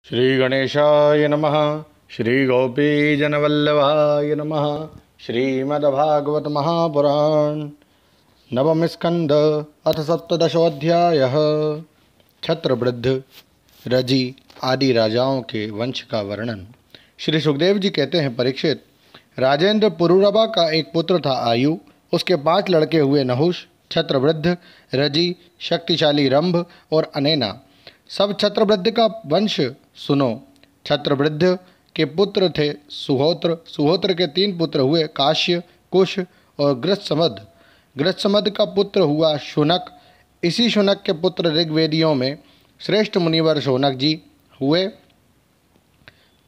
श्री गणेशाय नमः। श्री गोपीजनवल्लभाय नमः। श्रीमद्भागवत महापुराण नवम स्कंद अथ सप्तदशोऽध्यायः। छत्रवृद्ध, रजी आदि राजाओं के वंश का वर्णन। श्री सुखदेव जी कहते हैं, परीक्षित, राजेंद्र पुरुरवा का एक पुत्र था आयु। उसके 5 लड़के हुए, नहुष, छत्रवृद्ध, रजी, शक्तिशाली रंभ और अनेना। सब छत्रवृद्ध का वंश सुनो। छत्रवृद्ध के पुत्र थे सुहोत्र। सुहोत्र के 3 पुत्र हुए, काश्य, कुश और गृत्समद। गृत्समद का पुत्र हुआ शुनक। इसी शुनक के पुत्र ऋग्वेदियों में श्रेष्ठ मुनिवर शौनक जी हुए।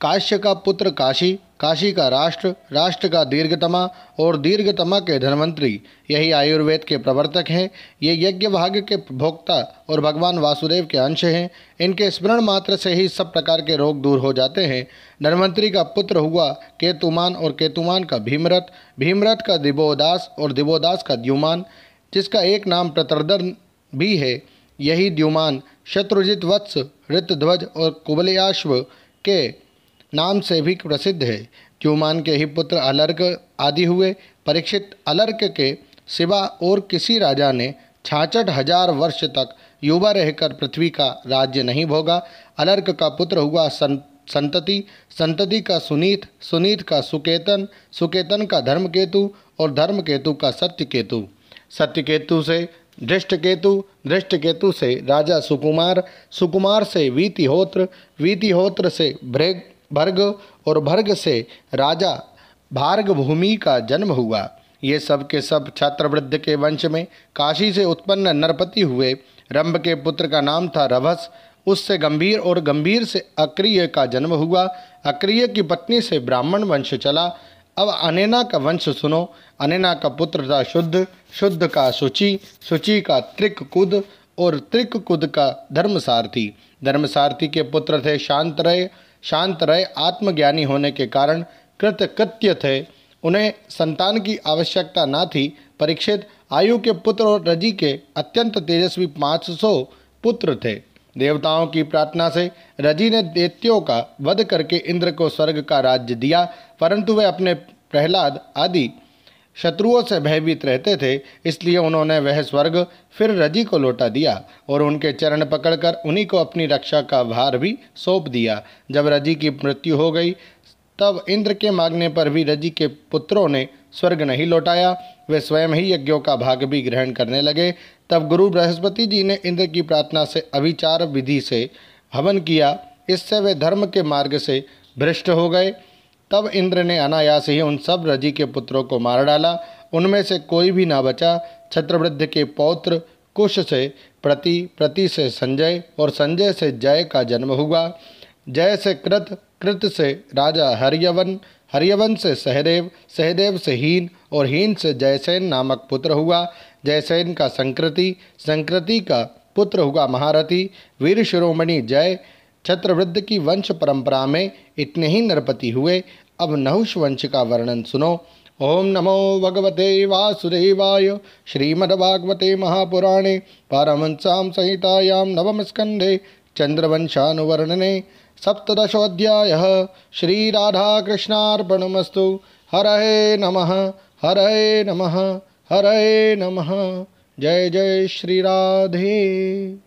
काश्य का पुत्र काशी, काशी का राष्ट्र, राष्ट्र का दीर्घतमा और दीर्घतमा के धन्वंतरी, यही आयुर्वेद के प्रवर्तक हैं। ये यज्ञ भाग के भोक्ता और भगवान वासुदेव के अंश हैं। इनके स्मरण मात्र से ही सब प्रकार के रोग दूर हो जाते हैं। धन्वंतरी का पुत्र हुआ केतुमान और केतुमान का भीमरथ, भीमरथ का दिवोदास और दिवोदास का द्युमान, जिसका एक नाम प्रतर्दन भी है। यही द्युमान शत्रुजित वत्स, ऋतध्वज और कुबलयाश्व के नाम से भी प्रसिद्ध है। द्युमान के ही पुत्र अलर्क आदि हुए। परीक्षित, अलर्क के सिवा और किसी राजा ने 66,000 वर्ष तक युवा रहकर पृथ्वी का राज्य नहीं भोगा। अलर्क का पुत्र हुआ संतति, संतति का सुनीत, सुनीत का सुकेतन, सुकेतन का धर्मकेतु और धर्मकेतु का सत्यकेतु, सत्यकेतु से धृष्टकेतु, धृष्टकेतु से राजा सुकुमार, सुकुमार से वीतिहोत्र, वीतिहोत्र से भर्ग और भर्ग से राजा भार्गभूमि का जन्म हुआ। ये सब के सब छत्रवृद्ध के वंश में काशी से उत्पन्न नरपति हुए। रंभ के पुत्र का नाम था रभस। उससे गंभीर और गंभीर से अक्रिय का जन्म हुआ। अक्रिय की पत्नी से ब्राह्मण वंश चला। अब अनेना का वंश सुनो। अनेना का पुत्र था शुद्ध, शुद्ध का शुचि, शुचि का त्रिककुद और त्रिककुद का धर्मसारथी। धर्मसारथी के पुत्र थे शांतरय। शांतरय आत्मज्ञानी होने के कारण कृतकृत्य थे। उन्हें संतान की आवश्यकता न थी। परीक्षित, आयु के पुत्र और रजी के अत्यंत तेजस्वी 500 पुत्र थे। देवताओं की प्रार्थना से रजी ने दैत्यों का वध करके इंद्र को स्वर्ग का राज्य दिया, परंतु वे अपने प्रहलाद आदि शत्रुओं से भयभीत रहते थे, इसलिए उन्होंने वह स्वर्ग फिर रजी को लौटा दिया और उनके चरण पकड़कर उन्हीं को अपनी रक्षा का भार भी सौंप दिया। जब रजी की मृत्यु हो गई, तब इंद्र के मांगने पर भी रजी के पुत्रों ने स्वर्ग नहीं लौटाया। वे स्वयं ही यज्ञों का भाग भी ग्रहण करने लगे। तब गुरु बृहस्पति जी ने इंद्र की प्रार्थना से अभिचार विधि से हवन किया। इससे वे धर्म के मार्ग से भ्रष्ट हो गए। तब इंद्र ने अनायास ही उन सब रजी के पुत्रों को मार डाला। उनमें से कोई भी ना बचा। छत्रवृद्ध के पौत्र कुश से प्रति, प्रति से संजय और संजय से जय का जन्म हुआ। जय से कृत, कृत से राजा हर्यवन, हर्यवन से सहदेव, सहदेव से हीन और हीन से जयसेन नामक पुत्र हुआ। जयसेन का संकृति, संकृति का पुत्र हुआ महारथी। वीर शिरोमणि जय। छत्रवृद्ध की वंश परंपरा में इतने ही नरपति हुए। अब नहुष वंश का वर्णन सुनो। ओम नमो भगवते वासुदेवाय। श्रीमद्भागवते महापुराणे पारमहंस्यां संहितायां नवम स्कंधे चंद्रवंशानुवर्णने सप्तदशोऽध्यायः। श्री राधा कृष्णार्पणमस्तु। हरये नमः, हरये नमः, हरये नमः। जय जय श्री राधे।